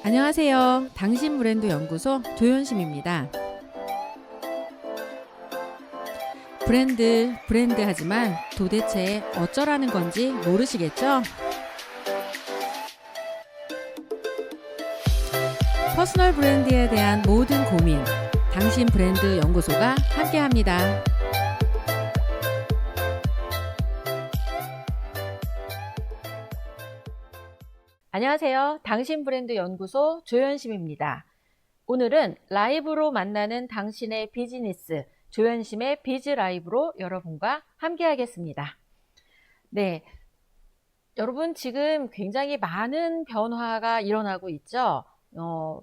안녕하세요. 당신 브랜드 연구소 조연심입니다. 브랜드 하지만 도대체 어쩌라는 건지 모르시겠죠? 퍼스널 브랜드에 대한 모든 고민, 당신 브랜드 연구소가 함께합니다. 안녕하세요. 당신 브랜드 연구소 조연심입니다. 오늘은 라이브로 만나는 당신의 비즈니스, 조연심의 비즈 라이브로 여러분과 함께 하겠습니다. 네. 여러분 지금 굉장히 많은 변화가 일어나고 있죠.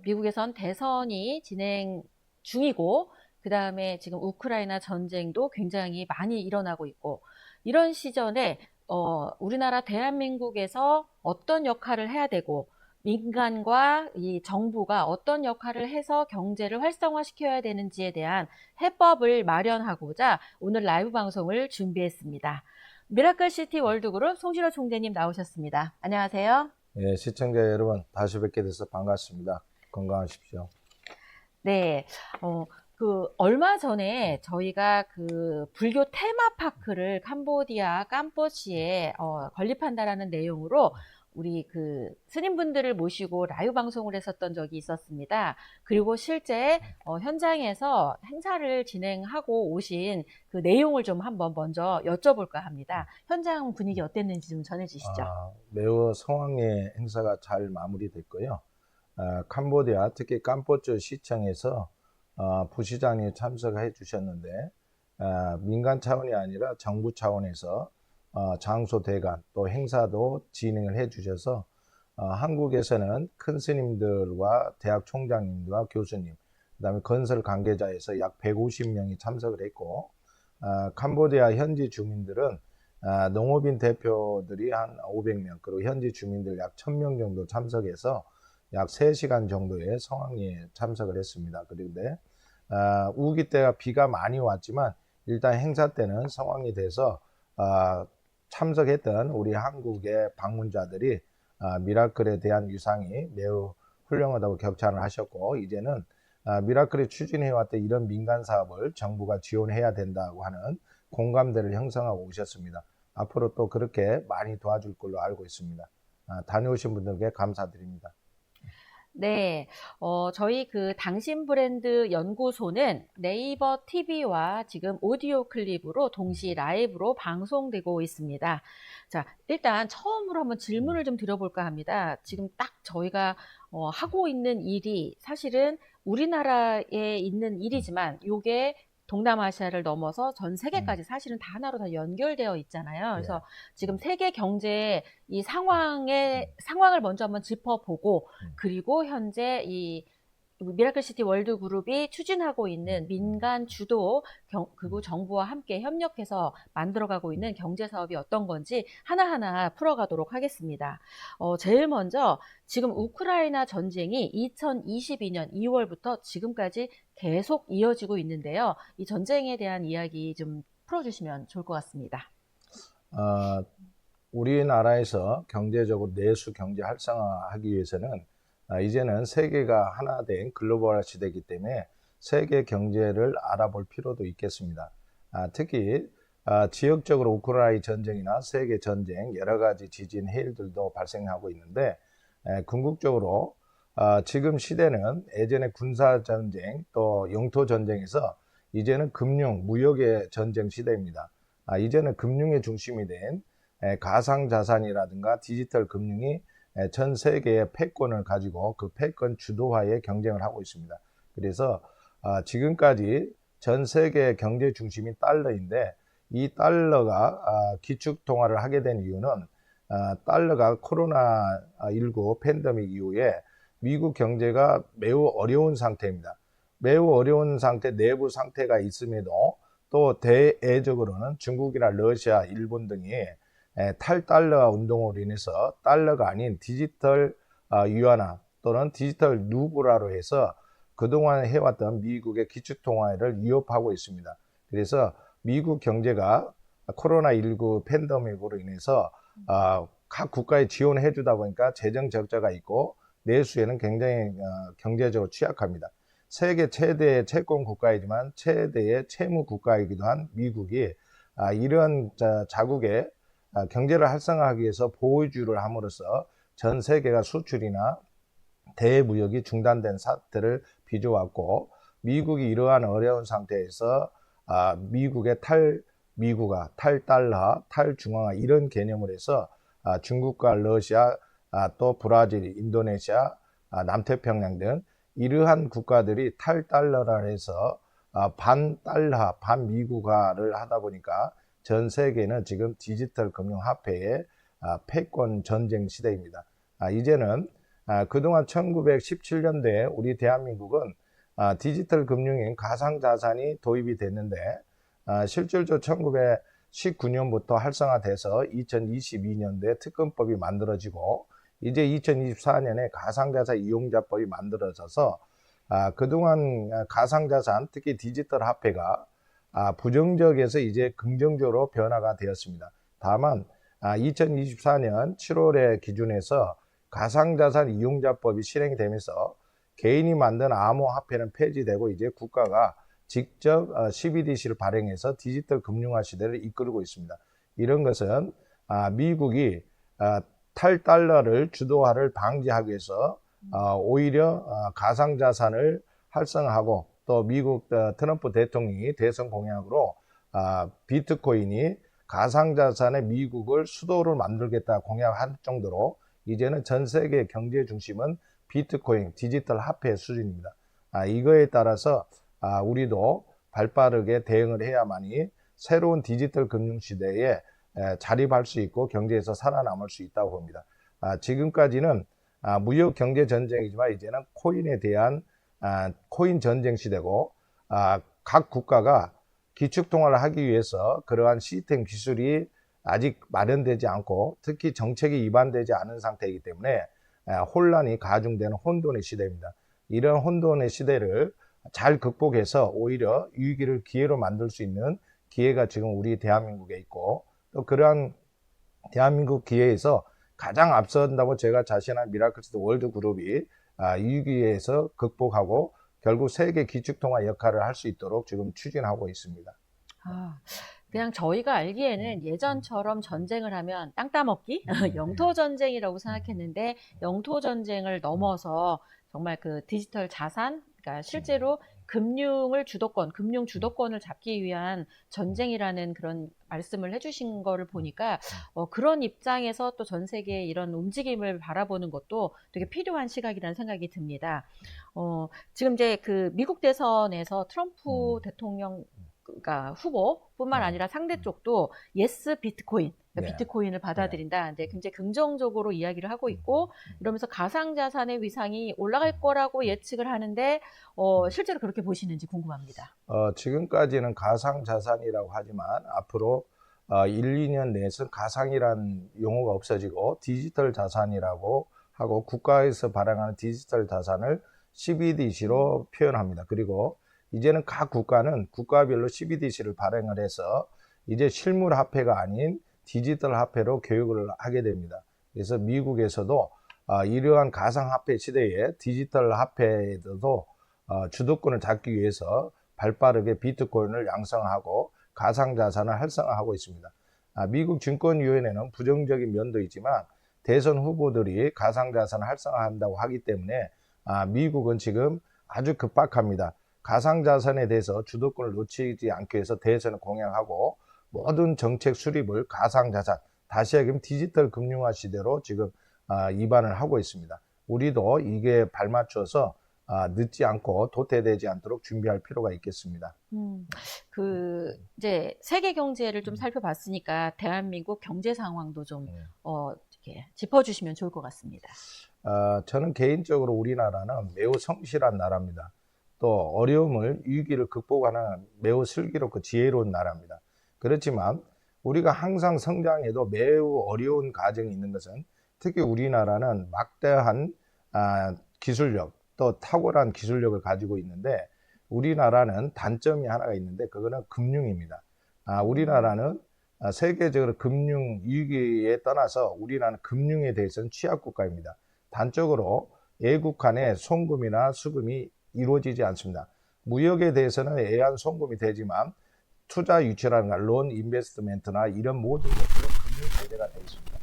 미국에선 대선이 진행 중이고, 그 다음에 지금 우크라이나 전쟁도 굉장히 많이 일어나고 있고, 이런 시점에 우리나라 대한민국에서 어떤 역할을 해야 되고, 민간과 이 정부가 어떤 역할을 해서 경제를 활성화시켜야 되는지에 대한 해법을 마련하고자 오늘 라이브 방송을 준비했습니다. 미라클시티 월드그룹 송신호 총재님 나오셨습니다. 안녕하세요. 예, 시청자 여러분 다시 뵙게 돼서 반갑습니다. 건강하십시오. 네, 얼마 전에 저희가 그 불교 테마파크를 캄보디아 캄포치에 건립한다라는 내용으로 우리 그 스님분들을 모시고 라이브 방송을 했었던 적이 있었습니다. 그리고 실제 현장에서 행사를 진행하고 오신 그 내용을 좀 한번 먼저 여쭤볼까 합니다. 현장 분위기 어땠는지 좀 전해주시죠. 매우 성황리에 행사가 잘 마무리됐고요. 캄보디아, 특히 캄포츠 시청에서 부시장이 참석해 주셨는데, 민간 차원이 아니라 정부 차원에서 장소 대관 또 행사도 진행을 해 주셔서 한국에서는 큰 스님들과 대학 총장님과 교수님, 그다음에 건설 관계자에서 약 150명이 참석을 했고, 캄보디아 현지 주민들은 농업인 대표들이 한 500명, 그리고 현지 주민들 약 1000명 정도 참석해서 약 3시간 정도의 성황리에 참석을 했습니다. 그런데 우기 때가 비가 많이 왔지만 일단 행사 때는 성황리 돼서 참석했던 우리 한국의 방문자들이 미라클에 대한 유상이 매우 훌륭하다고 격찬을 하셨고, 이제는 미라클이 추진해왔던 이런 민간 사업을 정부가 지원해야 된다고 하는 공감대를 형성하고 오셨습니다. 앞으로 또 그렇게 많이 도와줄 걸로 알고 있습니다. 다녀오신 분들께 감사드립니다. 네, 저희 그 당신 브랜드 연구소는 네이버 TV와 지금 오디오 클립으로 동시 라이브로 방송되고 있습니다. 자, 일단 처음으로 한번 질문을 좀 드려볼까 합니다. 지금 딱 저희가 하고 있는 일이 사실은 우리나라에 있는 일이지만 요게 동남아시아를 넘어서 전 세계까지 사실은 다 하나로 다 연결되어 있잖아요. 그래서 지금 세계 경제 이 상황을 먼저 한번 짚어보고, 그리고 현재 이 미라클시티 월드그룹이 추진하고 있는 민간 주도 그리고 정부와 함께 협력해서 만들어가고 있는 경제 사업이 어떤 건지 하나하나 풀어가도록 하겠습니다. 제일 먼저 지금 우크라이나 전쟁이 2022년 2월부터 지금까지 계속 이어지고 있는데요. 이 전쟁에 대한 이야기 좀 풀어주시면 좋을 것 같습니다. 우리나라에서 경제적으로 내수 경제 활성화하기 위해서는 이제는 세계가 하나 된 글로벌화 시대이기 때문에 세계 경제를 알아볼 필요도 있겠습니다. 특히 지역적으로 우크라이나 전쟁이나 세계 전쟁, 여러 가지 지진, 해일들도 발생하고 있는데, 궁극적으로 지금 시대는 예전에 군사 전쟁 또 영토 전쟁에서 이제는 금융, 무역의 전쟁 시대입니다. 이제는 금융의 중심이 된 가상자산이라든가 디지털 금융이 전 세계의 패권을 가지고 그 패권 주도하에 경쟁을 하고 있습니다. 그래서 지금까지 전 세계 경제 중심이 달러인데, 이 달러가 기축통화를 하게 된 이유는 달러가 코로나19 팬데믹 이후에 미국 경제가 매우 어려운 상태입니다. 매우 어려운 상태, 내부 상태가 있음에도 또 대외적으로는 중국이나 러시아, 일본 등이 탈달러 운동으로 인해서 달러가 아닌 디지털 위안화 또는 디지털 루블화로 해서 그동안 해왔던 미국의 기축통화를 위협하고 있습니다. 그래서 미국 경제가 코로나19 팬데믹으로 인해서 각 국가에 지원해 주다 보니까 재정 적자가 있고 내수에는 굉장히 경제적으로 취약합니다. 세계 최대의 채권 국가이지만 최대의 채무 국가이기도 한 미국이 이러한 자국의 경제를 활성화하기 위해서 보호주를 함으로써 전 세계가 수출이나 대무역이 중단된 사태를 빚어왔고, 미국이 이러한 어려운 상태에서 미국의 탈미국화, 탈달러, 탈중앙화 이런 개념을 해서 중국과 러시아, 또 브라질, 인도네시아, 남태평양 등 이러한 국가들이 탈달러라 해서 반달러, 반미국화를 하다 보니까 전 세계는 지금 디지털 금융화폐의 패권 전쟁 시대입니다. 이제는 그동안 1917년도에 우리 대한민국은 디지털 금융인 가상자산이 도입이 됐는데, 실질적으로 1919년부터 활성화돼서 2022년도에 특검법이 만들어지고, 이제 2024년에 가상자산 이용자법이 만들어져서 그동안 가상자산, 특히 디지털 화폐가 부정적에서 이제 긍정적으로 변화가 되었습니다. 다만 2024년 7월에 기준해서 가상자산 이용자법이 실행이 되면서 개인이 만든 암호화폐는 폐지되고 이제 국가가 직접 CBDC를 발행해서 디지털 금융화 시대를 이끌고 있습니다. 이런 것은 미국이 탈달러를 주도화를 방지하기 위해서 오히려 가상자산을 활성화하고, 또 미국 트럼프 대통령이 대선 공약으로 비트코인이 가상자산의 미국을 수도를 만들겠다 공약할 정도로 이제는 전 세계 경제 중심은 비트코인, 디지털 화폐 수준입니다. 이거에 따라서 우리도 발빠르게 대응을 해야만이 새로운 디지털 금융 시대에 자립할 수 있고 경제에서 살아남을 수 있다고 봅니다. 지금까지는 무역 경제 전쟁이지만 이제는 코인에 대한 코인 전쟁 시대고, 각 국가가 기축통화를 하기 위해서 그러한 시스템 기술이 아직 마련되지 않고 특히 정책이 입안되지 않은 상태이기 때문에 혼란이 가중되는 혼돈의 시대입니다. 이런 혼돈의 시대를 잘 극복해서 오히려 위기를 기회로 만들 수 있는 기회가 지금 우리 대한민국에 있고, 또 그러한 대한민국 기회에서 가장 앞선다고 제가 자신한 미라클스 월드 그룹이 이 위기에서 극복하고 결국 세계 기축통화 역할을 할 수 있도록 지금 추진하고 있습니다. 그냥 저희가 알기에는 예전처럼 전쟁을 하면 땅 따먹기? 영토 전쟁이라고 생각했는데, 영토 전쟁을 넘어서 정말 그 디지털 자산, 그러니까 실제로 금융을 주도권, 금융 주도권을 잡기 위한 전쟁이라는 그런 말씀을 해주신 거를 보니까 그런 입장에서 또 전 세계의 이런 움직임을 바라보는 것도 되게 필요한 시각이라는 생각이 듭니다. 지금 이제 그 미국 대선에서 트럼프 대통령 그러니까 후보뿐만 아니라 상대 쪽도 예스 비트코인, 그러니까 비트코인을 받아들인다. 이제 굉장히 긍정적으로 이야기를 하고 있고, 이러면서 가상자산의 위상이 올라갈 거라고 예측을 하는데 실제로 그렇게 보시는지 궁금합니다. 지금까지는 가상자산이라고 하지만 앞으로 1, 2년 내에서 가상이란 용어가 없어지고 디지털 자산이라고 하고, 국가에서 발행하는 디지털 자산을 CBDC로 표현합니다. 그리고 이제는 각 국가는 국가별로 CBDC를 발행을 해서 이제 실물 화폐가 아닌 디지털 화폐로 교육을 하게 됩니다. 그래서 미국에서도 이러한 가상화폐 시대에 디지털 화폐에도 주도권을 잡기 위해서 발빠르게 비트코인을 양성하고 가상자산을 활성화하고 있습니다. 미국 증권위원회는 부정적인 면도 있지만 대선 후보들이 가상자산을 활성화한다고 하기 때문에 미국은 지금 아주 급박합니다. 가상자산에 대해서 주도권을 놓치지 않기 위해서 대선을 공약하고 모든 정책 수립을 가상자산, 다시 얘기하면 디지털 금융화 시대로 지금 입안을 하고 있습니다. 우리도 이게 발맞춰서 늦지 않고 도태되지 않도록 준비할 필요가 있겠습니다. 이제 세계 경제를 좀 살펴봤으니까 대한민국 경제 상황도 좀 이렇게 짚어주시면 좋을 것 같습니다. 저는 개인적으로 우리나라는 매우 성실한 나라입니다. 또 어려움을, 위기를 극복하는 매우 슬기롭고 지혜로운 나라입니다. 그렇지만 우리가 항상 성장해도 매우 어려운 과정이 있는 것은, 특히 우리나라는 막대한 기술력, 또 탁월한 기술력을 가지고 있는데, 우리나라는 단점이 하나가 있는데 그거는 금융입니다. 우리나라는 세계적으로 금융 위기에 떠나서 우리나라는 금융에 대해서는 취약 국가입니다. 단적으로 애국 간의 송금이나 수금이 이루어지지 않습니다. 무역에 대해서는 애완 송금이 되지만 투자 유치라든가 론 인베스트먼트나 이런 모든 것들은 금융 제재가 되어 있습니다.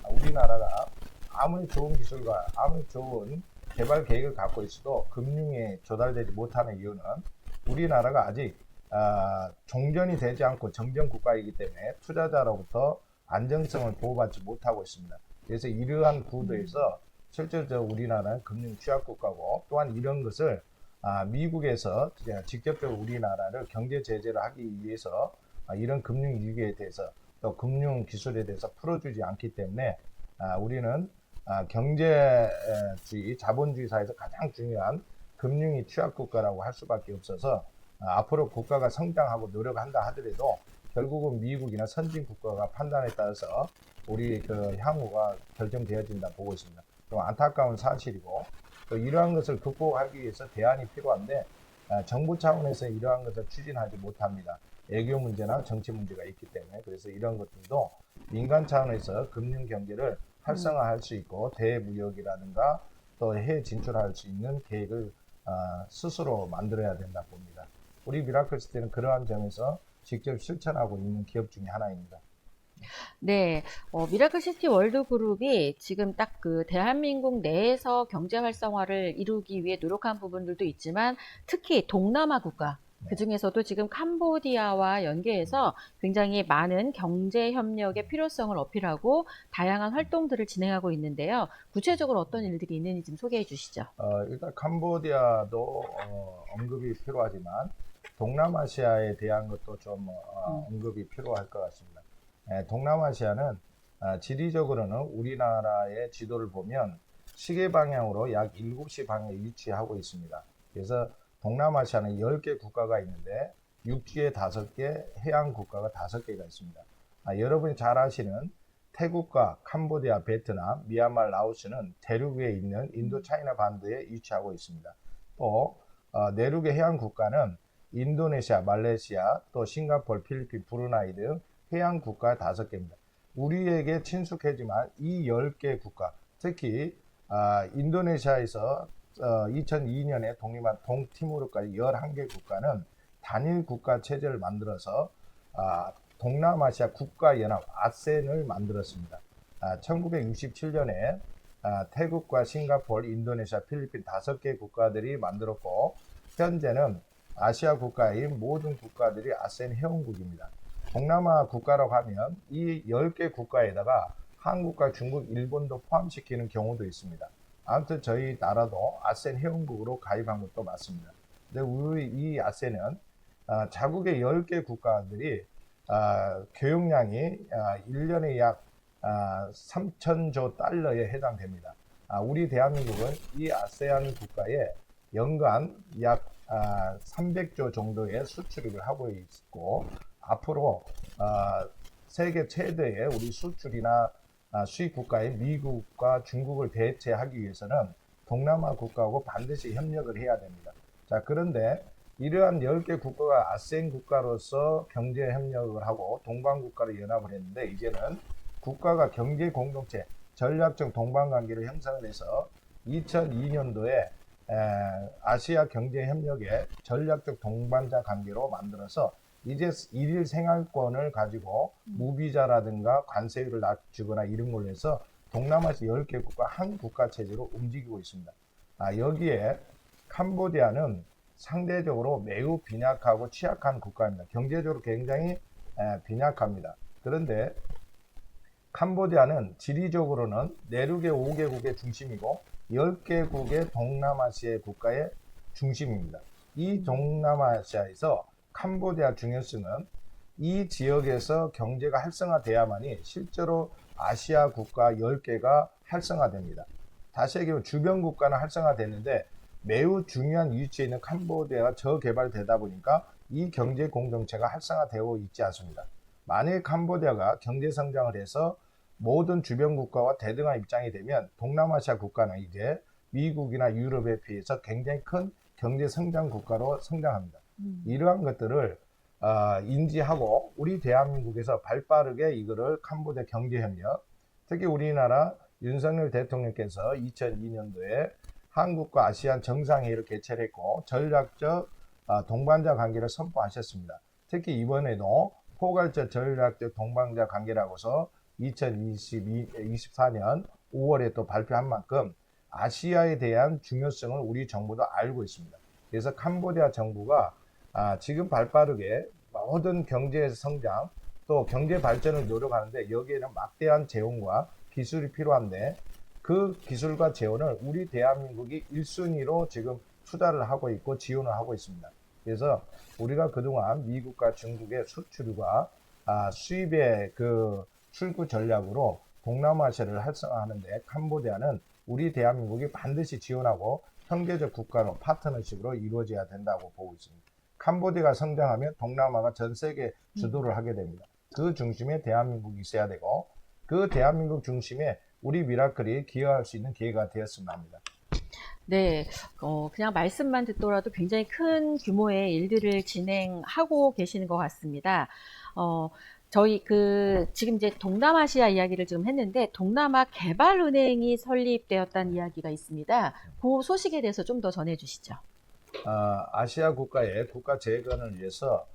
우리나라가 아무리 좋은 기술과 아무리 좋은 개발 계획을 갖고 있어도 금융에 조달되지 못하는 이유는 우리나라가 아직 종전이 되지 않고 정전 국가이기 때문에 투자자로부터 안정성을 보호받지 못하고 있습니다. 그래서 이러한 구도에서 실질적으로 우리나라는 금융 취약 국가고, 또한 이런 것을 미국에서 직접적으로 우리나라를 경제 제재를 하기 위해서 이런 금융 위기에 대해서 또 금융 기술에 대해서 풀어주지 않기 때문에 우리는 경제주의, 자본주의 사회에서 가장 중요한 금융이 취약 국가라고 할 수밖에 없어서 앞으로 국가가 성장하고 노력한다 하더라도 결국은 미국이나 선진 국가가 판단에 따라서 우리 그 향후가 결정되어진다 보고 있습니다. 좀 안타까운 사실이고, 또 이러한 것을 극복하기 위해서 대안이 필요한데 정부 차원에서 이러한 것을 추진하지 못합니다. 애교 문제나 정치 문제가 있기 때문에. 그래서 이런 것들도 민간 차원에서 금융 경제를 활성화할 수 있고 대무역이라든가 또 해외 진출할 수 있는 계획을 스스로 만들어야 된다 봅니다. 우리 미라클시티는 그러한 점에서 직접 실천하고 있는 기업 중에 하나입니다. 네, 미라클시티 월드그룹이 지금 딱 그 대한민국 내에서 경제 활성화를 이루기 위해 노력한 부분들도 있지만 특히 동남아 국가, 그 중에서도 지금 캄보디아와 연계해서 굉장히 많은 경제 협력의 필요성을 어필하고 다양한 활동들을 진행하고 있는데요. 구체적으로 어떤 일들이 있는지 좀 소개해 주시죠. 일단 캄보디아도 언급이 필요하지만 동남아시아에 대한 것도 좀 언급이 필요할 것 같습니다. 동남아시아는 지리적으로는 우리나라의 지도를 보면 시계 방향으로 약 7시 방향에 위치하고 있습니다. 그래서 동남아시아는 10개 국가가 있는데 육지에 5개, 해양 국가가 5개가 있습니다. 여러분이 잘 아시는 태국과 캄보디아, 베트남, 미얀마, 라오스는 대륙 위에 있는 인도 차이나 반도에 위치하고 있습니다. 또 내륙의 해양 국가는 인도네시아, 말레이시아, 또 싱가포르, 필리핀, 브루나이 등 해양 국가 5개입니다. 우리에게 친숙하지만 이 10개 국가, 특히 인도네시아에서 2002년에 독립한 동티모르까지 11개 국가는 단일 국가 체제를 만들어서 동남아시아 국가연합 아세안을 만들었습니다. 1967년에 태국과 싱가포르, 인도네시아, 필리핀 5개 국가들이 만들었고, 현재는 아시아 국가인 모든 국가들이 아세안 회원국입니다. 동남아 국가라고 하면 이 10개 국가에다가 한국과 중국, 일본도 포함시키는 경우도 있습니다. 아무튼 저희 나라도 아세안 회원국으로 가입한 것도 맞습니다. 근데 우리 이 아세안은 자국의 10개 국가들이 교역량이 1년에 약 3천조 달러에 해당됩니다. 우리 대한민국은 이 아세안 국가에 연간 약 300조 정도의 수출을 하고 있고, 앞으로 세계 최대의 우리 수출이나 수입 국가인 미국과 중국을 대체하기 위해서는 동남아 국가하고 반드시 협력을 해야 됩니다. 자, 그런데 이러한 10개 국가가 아세안 국가로서 경제 협력을 하고 동반 국가로 연합을 했는데, 이제는 국가가 경제 공동체, 전략적 동반 관계를 형성을 해서 2002년도에 아시아 경제 협력의 전략적 동반자 관계로 만들어서 이제 일일 생활권을 가지고 무비자라든가 관세율을 낮추거나 이런 걸로 해서 동남아시아 10개 국가 한 국가 체제로 움직이고 있습니다. 여기에 캄보디아는 상대적으로 매우 빈약하고 취약한 국가입니다. 경제적으로 굉장히 빈약합니다. 그런데 캄보디아는 지리적으로는 내륙의 5개국의 중심이고 10개국의 동남아시아 국가의 중심입니다. 이 동남아시아에서 캄보디아 중요성은 이 지역에서 경제가 활성화돼야만이 실제로 아시아 국가 10개가 활성화됩니다. 다시 얘기하면 주변 국가는 활성화됐는데 매우 중요한 위치에 있는 캄보디아가 저개발되다 보니까 이 경제 공동체가 활성화되고 있지 않습니다. 만일 캄보디아가 경제 성장을 해서 모든 주변 국가와 대등한 입장이 되면 동남아시아 국가는 이제 미국이나 유럽에 비해서 굉장히 큰 경제 성장 국가로 성장합니다. 이러한 것들을 인지하고 우리 대한민국에서 발빠르게 이거를 캄보디아 경제협력, 특히 우리나라 윤석열 대통령께서 2002년도에 한국과 아시안 정상회의를 개최를 했고 전략적 동반자 관계를 선포하셨습니다. 특히 이번에도 포괄적 전략적 동반자 관계라고서 2024년 5월에 또 발표한 만큼 아시아에 대한 중요성을 우리 정부도 알고 있습니다. 그래서 캄보디아 정부가 지금 발빠르게 모든 경제 성장 또 경제 발전을 노력하는데 여기에는 막대한 재원과 기술이 필요한데 그 기술과 재원을 우리 대한민국이 1순위로 지금 투자를 하고 있고 지원을 하고 있습니다. 그래서 우리가 그동안 미국과 중국의 수출과 수입의 그 출구 전략으로 동남아시아를 활성화하는데 캄보디아는 우리 대한민국이 반드시 지원하고 형제적 국가로 파트너십으로 이루어져야 된다고 보고 있습니다. 캄보디아가 성장하면 동남아가 전 세계 주도를 하게 됩니다. 그 중심에 대한민국이 있어야 되고 그 대한민국 중심에 우리 미라클이 기여할 수 있는 기회가 되었으면 합니다. 네, 그냥 말씀만 듣더라도 굉장히 큰 규모의 일들을 진행하고 계시는 것 같습니다. 저희 지금 이제 동남아시아 이야기를 지금 했는데, 동남아 개발은행이 설립되었다는 이야기가 있습니다. 그 소식에 대해서 좀 더 전해주시죠. 아시아 국가의 국가 재건을 위해서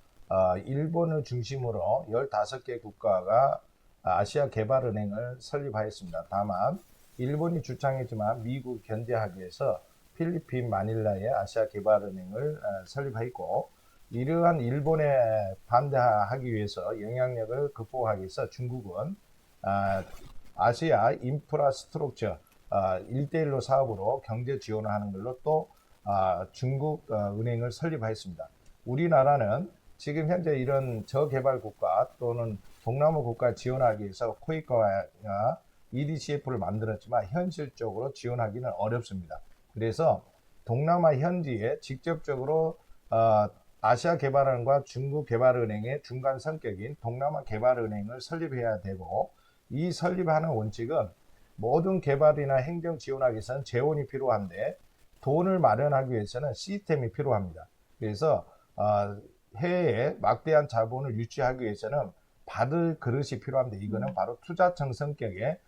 일본을 중심으로 15개 국가가 아시아 개발은행을 설립하였습니다. 다만 일본이 주창했지만 미국 견제하기 위해서 필리핀 마닐라에 아시아 개발은행을 설립했고 이러한 일본에 반대하기 위해서 영향력을 극복하기 위해서 중국은 아시아 인프라스트럭처 1대1로 사업으로 경제 지원을 하는 걸로 또 중국 은행을 설립하였습니다. 우리나라는 지금 현재 이런 저개발 국가 또는 동남아 국가 지원하기 위해서 코이카와 EDCF를 만들었지만 현실적으로 지원하기는 어렵습니다. 그래서 동남아 현지에 직접적으로 아시아 개발은행과 중국 개발은행의 중간 성격인 동남아 개발은행을 설립해야 되고 이 설립하는 원칙은 모든 개발이나 행정 지원하기 위해서는 재원이 필요한데 돈을 마련하기 위해서는 시스템이 필요합니다. 그래서 해외에 막대한 자본을 유치하기 위해서는 받을 그릇이 필요한데 이거는 바로 투자청 성격의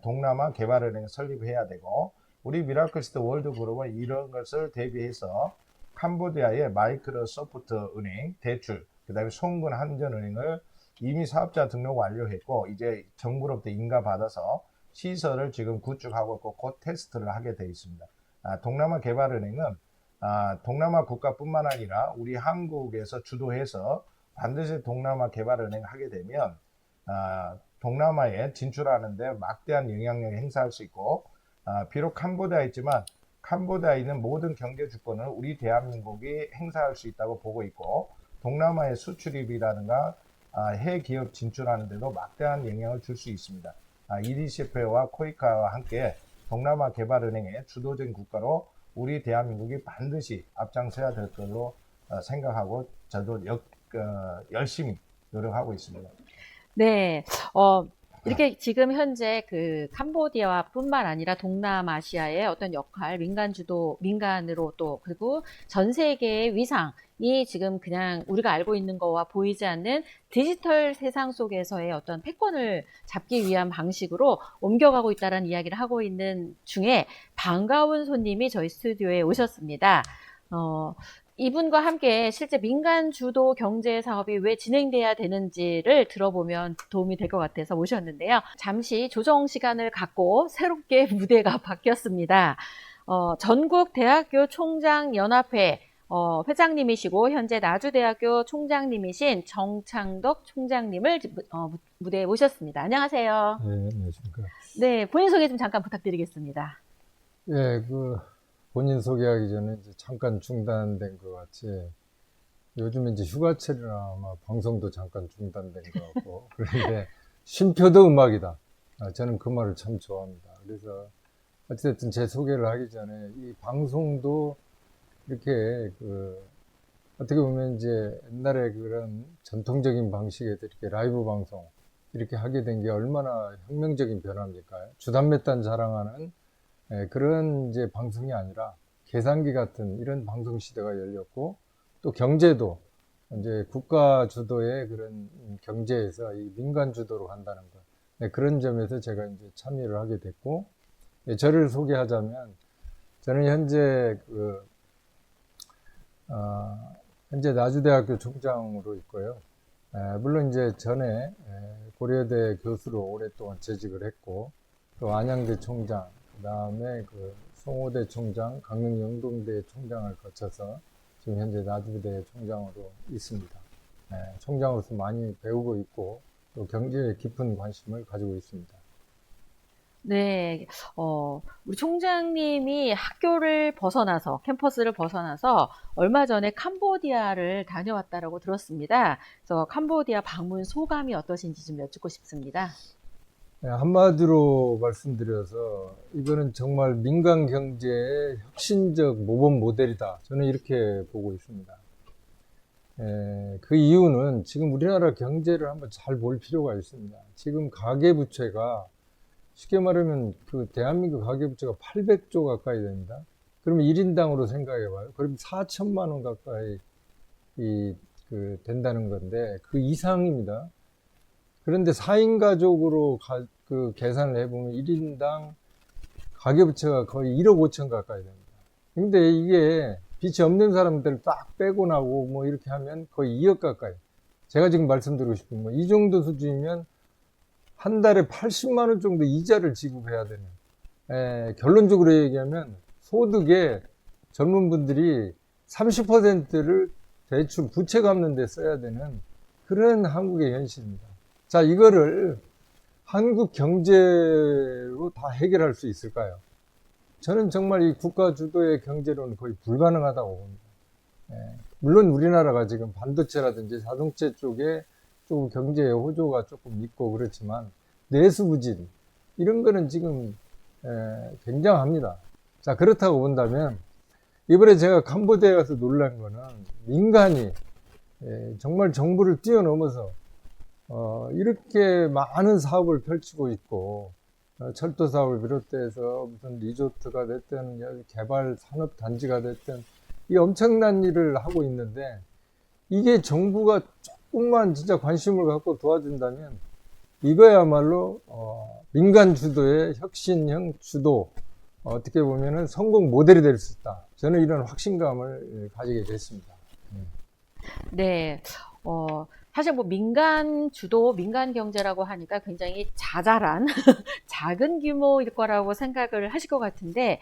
동남아 개발은행을 설립해야 되고 우리 미라클시트 월드그룹은 이런 것을 대비해서 캄보디아의 마이크로소프트 은행 대출 그 다음에 송근 한전은행을 이미 사업자 등록 완료했고 이제 정부로부터 인가받아서 시설을 지금 구축하고 있고 곧 테스트를 하게 되어 있습니다. 동남아 개발은행은 동남아 국가뿐만 아니라 우리 한국에서 주도해서 반드시 동남아 개발은행을 하게 되면 동남아에 진출하는데 막대한 영향력을 행사할 수 있고 비록 캄보디아에 있지만 캄보디아에 있는 모든 경제 주권을 우리 대한민국이 행사할 수 있다고 보고 있고 동남아의 수출입이라든가 해외 기업 진출하는 데도 막대한 영향을 줄 수 있습니다. EDCF와 코이카와 함께 동남아 개발은행의 주도적인 국가로 우리 대한민국이 반드시 앞장서야 될 걸로 생각하고 저도 열심히 노력하고 있습니다. 네, 이렇게 지금 현재 그 캄보디아뿐만 아니라 동남아시아의 어떤 역할, 민간으로 또, 그리고 전 세계의 위상이 지금 그냥 우리가 알고 있는 거와 보이지 않는 디지털 세상 속에서의 어떤 패권을 잡기 위한 방식으로 옮겨가고 있다는 이야기를 하고 있는 중에 반가운 손님이 저희 스튜디오에 오셨습니다. 이분과 함께 실제 민간 주도 경제 사업이 왜 진행돼야 되는지를 들어보면 도움이 될 것 같아서 모셨는데요. 잠시 조정 시간을 갖고 새롭게 무대가 바뀌었습니다. 전국 대학교 총장 연합회 회장님이시고 현재 나주대학교 총장님이신 정창덕 총장님을 무대에 모셨습니다. 안녕하세요. 네, 안녕하십니까. 네, 본인 소개 좀 잠깐 부탁드리겠습니다. 예, 본인 소개하기 전에 이제 잠깐 중단된 것 같이 요즘 이제 휴가철이나 아마 방송도 잠깐 중단된 것 같고 그런데 쉼표도 음악이다. 저는 그 말을 참 좋아합니다. 그래서 어쨌든 제 소개를 하기 전에 이 방송도 이렇게 어떻게 보면 이제 옛날에 그런 전통적인 방식의 이렇게 라이브 방송 이렇게 하게 된 게 얼마나 혁명적인 변화입니까? 주담 몇 단 자랑하는 그런 이제 방송이 아니라 계산기 같은 이런 방송 시대가 열렸고 또 경제도 이제 국가 주도의 그런 경제에서 이 민간 주도로 한다는 것. 그런 점에서 제가 이제 참여를 하게 됐고 저를 소개하자면 저는 현재 나주대학교 총장으로 있고요. 물론 이제 전에 고려대 교수로 오랫동안 재직을 했고, 또 안양대 총장, 그 다음에 그 송호대 총장, 강릉 영동대 총장을 거쳐서 지금 현재 나주대 총장으로 있습니다. 총장으로서 많이 배우고 있고, 또 경제에 깊은 관심을 가지고 있습니다. 네, 우리 총장님이 학교를 벗어나서, 캠퍼스를 벗어나서 얼마 전에 캄보디아를 다녀왔다라고 들었습니다. 그래서 캄보디아 방문 소감이 어떠신지 좀 여쭙고 싶습니다. 한마디로 말씀드려서 이거는 정말 민간 경제의 혁신적 모범 모델이다. 저는 이렇게 보고 있습니다. 그 이유는 지금 우리나라 경제를 한번 잘 볼 필요가 있습니다. 지금 가계부채가 쉽게 말하면 그 대한민국 가계부채가 800조 가까이 됩니다. 그러면 1인당으로 생각해봐요. 그럼 4천만 원 가까이 된다는 건데 그 이상입니다. 그런데 4인 가족으로 그 계산을 해보면 1인당 가계부채가 거의 1억 5천 가까이 됩니다. 근데 이게 빚이 없는 사람들 딱 빼고 나고 뭐 이렇게 하면 거의 2억 가까이. 제가 지금 말씀드리고 싶은 건 이 정도 수준이면 한 달에 80만 원 정도 이자를 지급해야 되는. 결론적으로 얘기하면 소득의 젊은 분들이 30%를 대출 부채 갚는 데 써야 되는 그런 한국의 현실입니다. 자, 이거를 한국 경제로 다 해결할 수 있을까요? 저는 정말 이 국가 주도의 경제로는 거의 불가능하다고 봅니다. 물론 우리나라가 지금 반도체라든지 자동차 쪽에 조금 경제의 호조가 조금 있고 그렇지만 내수부진 이런 거는 지금 굉장합니다. 자, 그렇다고 본다면 이번에 제가 캄보디아에 가서 놀란 거는 민간이 정말 정부를 뛰어넘어서 이렇게 많은 사업을 펼치고 있고 철도 사업을 비롯해서 무슨 리조트가 됐든 개발 산업 단지가 됐든 이 엄청난 일을 하고 있는데 이게 정부가 조금만 진짜 관심을 갖고 도와준다면 이거야말로 민간 주도의 혁신형 주도 어떻게 보면은 성공 모델이 될 수 있다. 저는 이런 확신감을 가지게 됐습니다. 네, 사실 뭐 민간 주도, 민간 경제라고 하니까 굉장히 자잘한 작은 규모일 거라고 생각을 하실 것 같은데,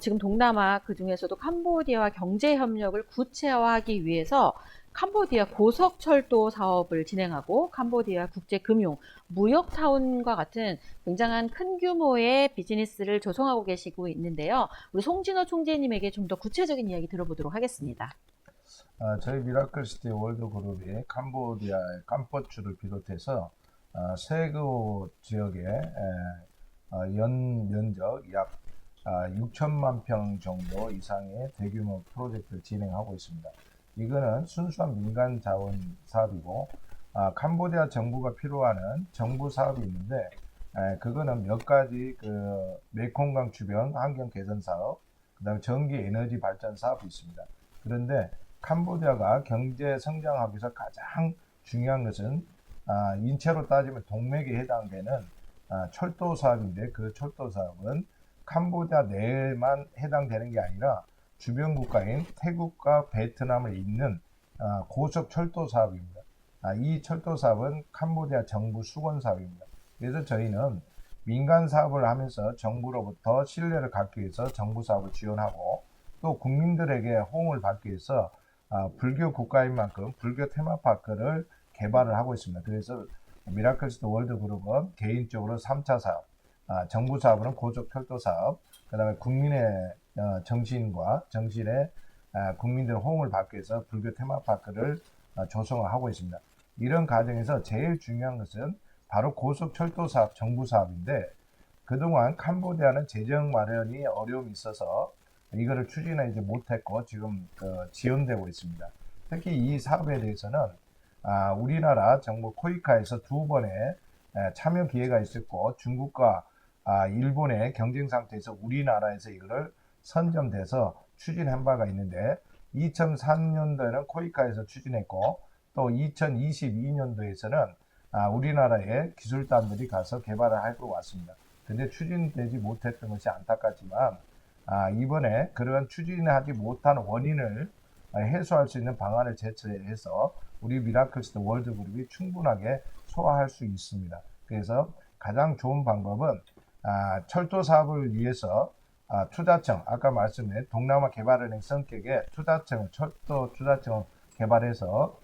지금 동남아 그 중에서도 캄보디아와 경제 협력을 구체화하기 위해서 캄보디아 고속철도 사업을 진행하고 캄보디아 국제금융, 무역타운과 같은 굉장한 큰 규모의 비즈니스를 조성하고 계시고 있는데요. 우리 송진호 총재님에게 좀 더 구체적인 이야기 들어보도록 하겠습니다. 저희 미라클시티 월드그룹이 캄보디아의 캄포추를 비롯해서 세그 지역에 연 면적 약 6천만 평 정도 이상의 대규모 프로젝트를 진행하고 있습니다. 이거는 순수한 민간 자원 사업이고 캄보디아 정부가 필요하는 정부 사업이 있는데 그거는 몇 가지 그 메콩강 주변 환경 개선 사업, 그다음에 전기 에너지 발전 사업이 있습니다. 그런데 캄보디아가 경제 성장하기 위해서 가장 중요한 것은 인체로 따지면 동맥에 해당되는 철도 사업인데 그 철도 사업은 캄보디아 내에만 해당되는 게 아니라 주변 국가인 태국과 베트남을 잇는 고속 철도 사업입니다. 이 철도 사업은 캄보디아 정부 수건 사업입니다. 그래서 저희는 민간 사업을 하면서 정부로부터 신뢰를 갖기 위해서 정부 사업을 지원하고 또 국민들에게 호응을 받기 위해서 불교 국가인 만큼 불교 테마파크를 개발을 하고 있습니다. 그래서 미라클시티 월드그룹은 개인적으로 3차 사업, 정부 사업은 고속철도 사업, 그 다음에 국민의 정신과 정신에 국민들의 호응을 받기 위해서 불교 테마파크를 조성을 하고 있습니다. 이런 과정에서 제일 중요한 것은 바로 고속철도 사업, 정부 사업인데 그동안 캄보디아는 재정 마련이 어려움이 있어서 이거를 추진하지 못했고 지금 지연되고 있습니다. 특히 이 사업에 대해서는 우리나라 정부 코이카에서 2번의 참여 기회가 있었고 중국과 일본의 경쟁 상태에서 우리나라에서 이거를 선점돼서 추진한 바가 있는데 2003년도에는 코이카에서 추진했고 또 2022년도에서는 우리나라의 기술단들이 가서 개발을 하고 왔습니다. 근데 추진되지 못했던 것이 안타깝지만 이번에 그런 추진하지 못한 원인을 해소할 수 있는 방안을 제출해서 우리 미라클시대 월드그룹이 충분하게 소화할 수 있습니다. 그래서 가장 좋은 방법은 철도 사업을 위해서 투자청, 아까 말씀드린 동남아 개발은행 성격의 투자청을, 철도 투자청을 개발해서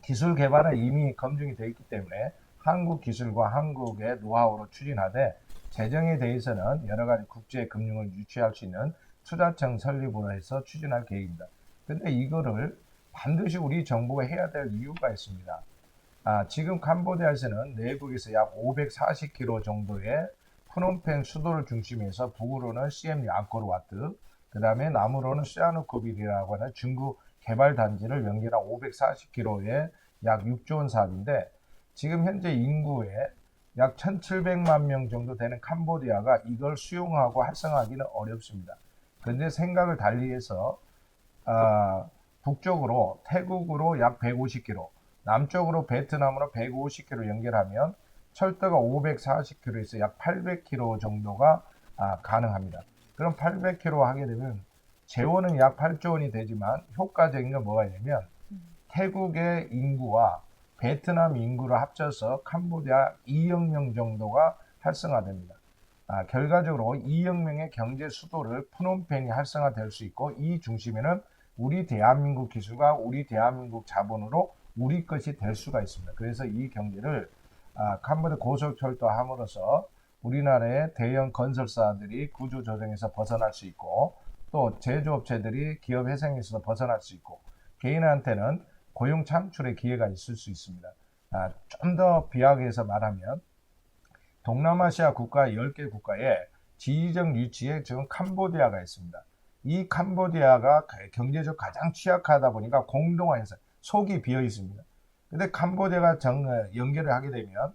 기술 개발은 이미 검증이 되어 있기 때문에 한국 기술과 한국의 노하우로 추진하되, 재정에 대해서는 여러 가지 국제 금융을 유치할 수 있는 투자청 설립으로 해서 추진할 계획입니다. 근데 이거를 반드시 우리 정부가 해야 될 이유가 있습니다. 지금 캄보디아에서는 내국에서 약 540km 정도의 프놈펜 수도를 중심에서 북으로는 시엠 앙코르와트, 그 다음에 남으로는 시아누코빌이라고 하는 중국 개발 단지를 연결한 540km의 약 6조 원 사업인데, 지금 현재 인구의 약 1,700만 명 정도 되는 캄보디아가 이걸 수용하고 활성화하기는 어렵습니다. 그런데 생각을 달리해서 북쪽으로 태국으로 약 150km, 남쪽으로 베트남으로 150km 연결하면 철도가 540km에서 약 800km 정도가 가능합니다. 그럼 800km 하게 되면 재원은 약 8조 원이 되지만 효과적인 건 뭐가 있냐면, 태국의 인구와 베트남 인구를 합쳐서 캄보디아 2억 명 정도가 활성화됩니다. 결과적으로 2억 명의 경제 수도를 프놈펜이 활성화될 수 있고, 이 중심에는 우리 대한민국 기술과 우리 대한민국 자본으로 우리 것이 될 수가 있습니다. 그래서 이 경제를 캄보디아 고속철도 함으로써 우리나라의 대형 건설사들이 구조조정에서 벗어날 수 있고, 또 제조업체들이 기업 회생에서 벗어날 수 있고, 개인한테는 고용 창출의 기회가 있을 수 있습니다. 좀 더 비약해서 말하면 동남아시아 국가 10개 국가에 지리적 위치에 지금 캄보디아가 있습니다. 이 캄보디아가 경제적 가장 취약하다 보니까 공동화해서 속이 비어 있습니다. 근데 캄보디아가 연결을 하게 되면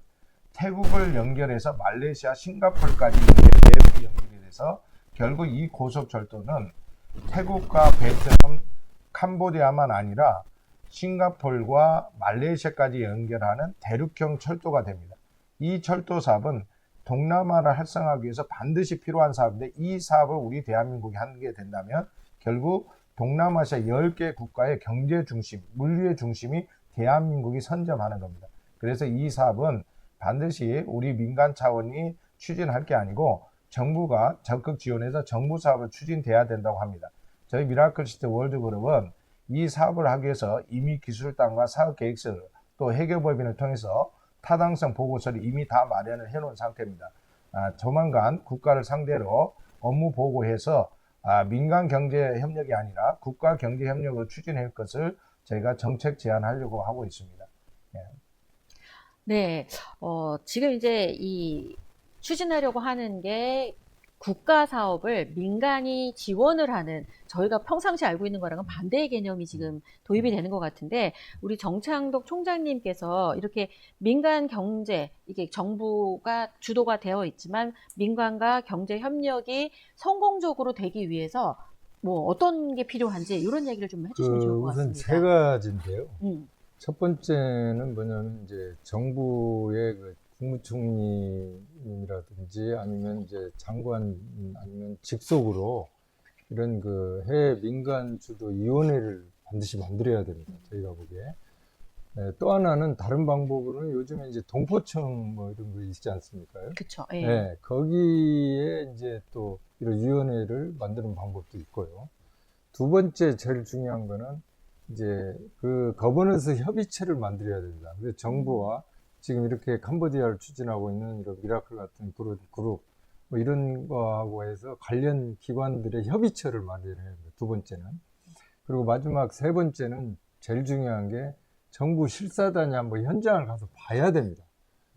태국을 연결해서 말레이시아, 싱가포르까지 내부 연결이 돼서 결국 이 고속철도는 태국과 베트남, 캄보디아만 아니라 싱가포르와 말레이시아까지 연결하는 대륙형 철도가 됩니다. 이 철도 사업은 동남아를 활성화하기 위해서 반드시 필요한 사업인데, 이 사업을 우리 대한민국이 하게 된다면 결국 동남아시아 10개 국가의 경제 중심, 물류의 중심이 대한민국이 선점하는 겁니다. 그래서 이 사업은 반드시 우리 민간 차원이 추진할 게 아니고 정부가 적극 지원해서 정부 사업을 추진돼야 된다고 합니다. 저희 미라클시대 월드그룹은 이 사업을 하기 위해서 이미 기술단과 사업계획서를, 또 해결법인을 통해서 타당성 보고서를 이미 다 마련을 해놓은 상태입니다. 조만간 국가를 상대로 업무 보고해서 민간 경제 협력이 아니라 국가 경제 협력으로 추진할 것을 저희가 정책 제안하려고 하고 있습니다. 네, 지금 이제 추진하려고 하는 게 국가 사업을 민간이 지원을 하는, 저희가 평상시 알고 있는 거랑은 반대의 개념이 지금 도입이 되는 것 같은데, 우리 정창덕 총장님께서 이렇게 민간 경제, 이게 정부가 주도가 되어 있지만 민간과 경제 협력이 성공적으로 되기 위해서 뭐 어떤 게 필요한지 이런 얘기를 좀 해주시면 좋을 것 우선 같습니다. 세 가지인데요. 음. 첫 번째는 뭐냐면 이제 정부의 국무총리님이라든지 아니면 이제 장관 아니면 직속으로 이런 해외 민간 주도 위원회를 반드시 만들어야 됩니다. 저희가 보기에. 또 하나는 다른 방법으로는 요즘에 이제 동포청 뭐 이런 거 있지 않습니까? 그쵸. 예. 네, 거기에 이제 또 이런 위원회를 만드는 방법도 있고요. 두 번째 제일 중요한 거는 이제 거버넌스 협의체를 만들어야 됩니다. 그래서 정부와 지금 이렇게 캄보디아를 추진하고 있는 이런 미라클 같은 그룹 뭐 이런 거하고 해서 관련 기관들의 협의체를 만들어야 합니다. 두 번째는. 그리고 마지막 세 번째는 제일 중요한 게 정부 실사단이 한번 현장을 가서 봐야 됩니다.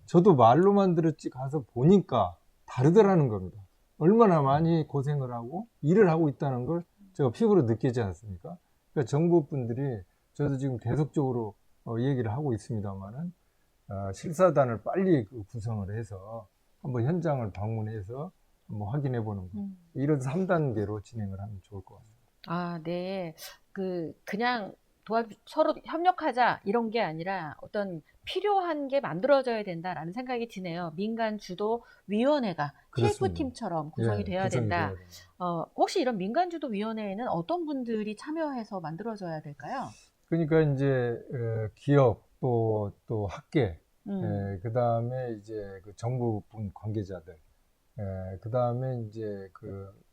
저도 말로만 들었지 가서 보니까 다르더라는 겁니다. 얼마나 많이 고생을 하고 일을 하고 있다는 걸 제가 피부로 느끼지 않습니까? 그러니까 정부 분들이, 저도 지금 계속적으로 얘기를 하고 있습니다만은 실사단을 빨리 구성을 해서 한번 현장을 방문해서 한번 확인해 보는 거. 이런 3단계로 진행을 하면 좋을 것 같습니다. 네. 그냥 서로 협력하자 이런 게 아니라 어떤 필요한 게 만들어져야 된다라는 생각이 드네요. 민간 주도 위원회가 그렇습니다. TF팀처럼 구성이 예, 돼야 구성이 된다. 돼야 됩니다. 혹시 이런 민간 주도 위원회에는 어떤 분들이 참여해서 만들어져야 될까요? 그러니까 이제 기업 또 학계, 그 다음에 이제 그 정부분 관계자들, 그 다음에 이제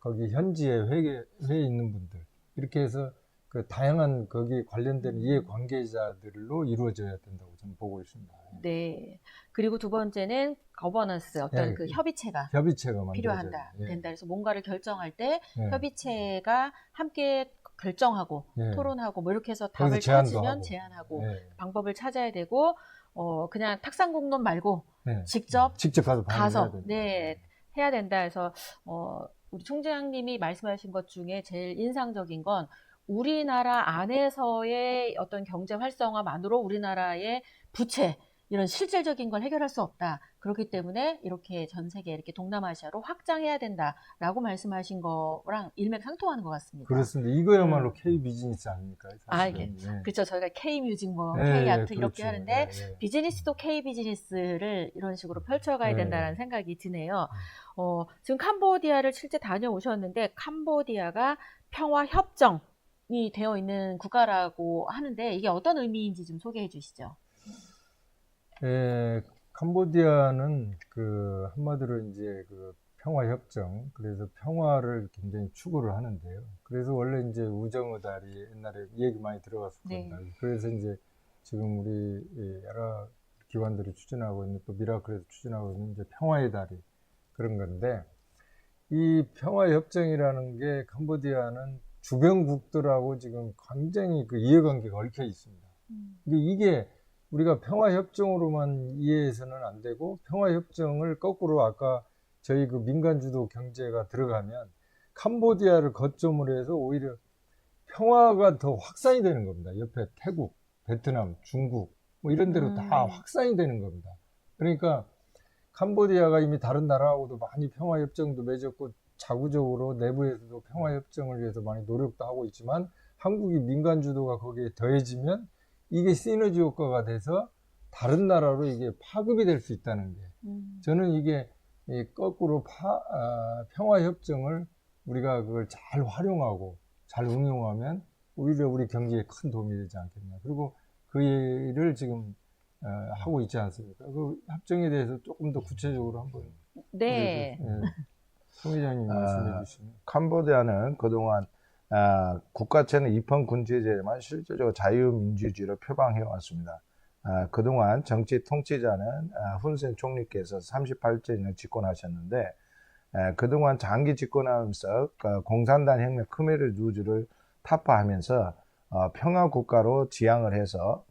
거기 현지에 회에 있는 분들 이렇게 해서 그 다양한 거기 관련된 이해 관계자들로 이루어져야 된다고 저는 보고 있습니다. 네. 그리고 두 번째는 거버넌스, 어떤 예, 그 협의체가 협의체가 만들어져야 필요한다, 돼요. 예. 된다. 그래서 뭔가를 결정할 때 예. 협의체가 함께 결정하고 예. 토론하고 뭐 이렇게 해서 거기서 답을 제안도 찾으면 하고. 제안하고 예. 방법을 찾아야 되고 그냥 탁상공론 말고 예. 직접 가서 가서 반영해야 네, 해야 된다 해서 우리 총장님이 말씀하신 것 중에 제일 인상적인 건 우리나라 안에서의 어떤 경제 활성화만으로 우리나라의 부채 이런 실질적인 걸 해결할 수 없다. 그렇기 때문에 이렇게 전 세계 이렇게 동남아시아로 확장해야 된다라고 말씀하신 거랑 일맥상통하는 것 같습니다. 그렇습니다. 이거야말로 K 비즈니스 아닙니까? 사실은. 예. 그렇죠. 저희가 K 뮤직, 예, K 예, 아트 이렇게 그렇죠. 하는데 예, 예. 비즈니스도 K 비즈니스를 이런 식으로 펼쳐가야 예. 된다는 생각이 드네요. 지금 캄보디아를 실제 다녀오셨는데 캄보디아가 평화 협정이 되어 있는 국가라고 하는데 이게 어떤 의미인지 좀 소개해 주시죠. 예, 캄보디아는 한마디로 이제 평화협정, 그래서 평화를 굉장히 추구를 하는데요. 그래서 원래 이제 우정의달이 옛날에 얘기 많이 들어갔었거든요. 네. 그래서 이제 지금 우리 여러 기관들이 추진하고 있는 또 미라클에서 추진하고 있는 이제 평화의 달이 그런 건데, 이 평화협정이라는 게 캄보디아는 주변국들하고 지금 굉장히 이해관계가 얽혀 있습니다. 근데 이게 우리가 평화협정으로만 이해해서는 안 되고, 평화협정을 거꾸로 아까 저희 민간주도 경제가 들어가면 캄보디아를 거점으로 해서 오히려 평화가 더 확산이 되는 겁니다. 옆에 태국, 베트남, 중국 뭐 이런 데로 다 확산이 되는 겁니다. 그러니까 캄보디아가 이미 다른 나라하고도 많이 평화협정도 맺었고 자구적으로 내부에서도 평화협정을 위해서 많이 노력도 하고 있지만 한국이 민간주도가 거기에 더해지면 이게 시너지 효과가 돼서 다른 나라로 이게 파급이 될 수 있다는 게 저는 이게 거꾸로 평화협정을 우리가 그걸 잘 활용하고 잘 응용하면 오히려 우리 경제에 큰 도움이 되지 않겠나. 그리고 그 일을 지금 하고 있지 않습니까? 그 협정에 대해서 조금 더 구체적으로 한번 네. 송 회장님 말씀해 주시면. 캄보디아는 그동안 국가체는 입헌군체제만 실질적으로 자유민주주의를 표방해 왔습니다. 그동안 정치 통치자는 훈센 총리께서 38년을 집권하셨는데 그동안 장기 집권하면서 공산당 혁명 크메르 루즈를 타파하면서 평화국가로 지향을 해서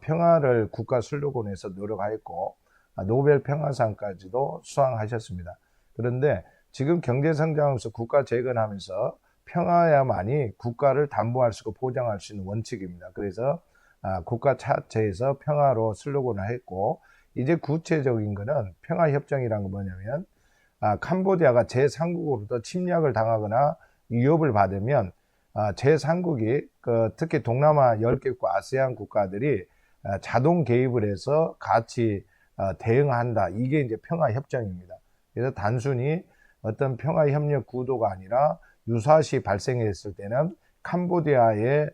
평화를 국가 슬로건에서 노력하였고 노벨 평화상까지도 수상하셨습니다. 그런데 지금 경제성장하면서 국가 재건하면서 평화야만이 국가를 담보할 수 있고 보장할 수 있는 원칙입니다. 그래서 국가 차체에서 평화로 슬로건을 했고 이제 구체적인 거는 평화협정이란 건 뭐냐면 캄보디아가 제3국으로부터 침략을 당하거나 위협을 받으면 제3국이 특히 동남아 10개국 아세안 국가들이 자동 개입을 해서 같이 대응한다. 이게 이제 평화협정입니다. 그래서 단순히 어떤 평화협력 구도가 아니라 유사시 발생했을 때는 캄보디아에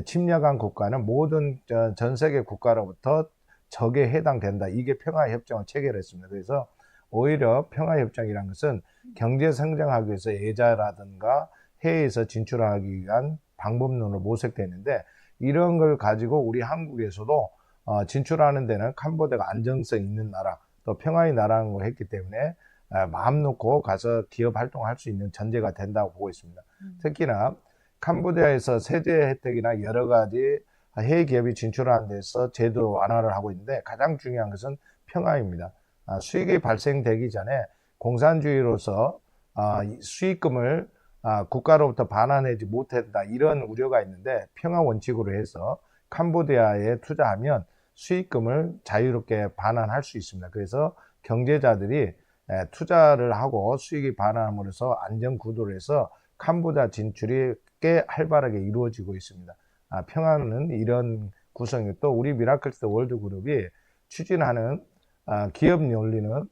침략한 국가는 모든 전 세계 국가로부터 적에 해당된다. 이게 평화협정을 체결했습니다. 그래서 오히려 평화협정이라는 것은 경제 성장하기 위해서 예자라든가 해외에서 진출하기 위한 방법론으로 모색되는데 이런 걸 가지고 우리 한국에서도 진출하는 데는 캄보디아가 안정성 있는 나라 또 평화의 나라는 걸 했기 때문에 마음 놓고 가서 기업 활동할 수 있는 전제가 된다고 보고 있습니다. 특히나 캄보디아에서 세제 혜택이나 여러 가지 해외 기업이 진출하는 데서 제도 완화를 하고 있는데 가장 중요한 것은 평화입니다. 수익이 발생되기 전에 공산주의로서 수익금을 국가로부터 반환하지 못한다 이런 우려가 있는데 평화 원칙으로 해서 캄보디아에 투자하면 수익금을 자유롭게 반환할 수 있습니다. 그래서 경제자들이 투자를 하고 수익이 반환함으로써 안전 구도를 해서 캄보디아 진출이 꽤 활발하게 이루어지고 있습니다. 평화는 이런 구성이 또 우리 미라클스 월드그룹이 추진하는 기업 논리는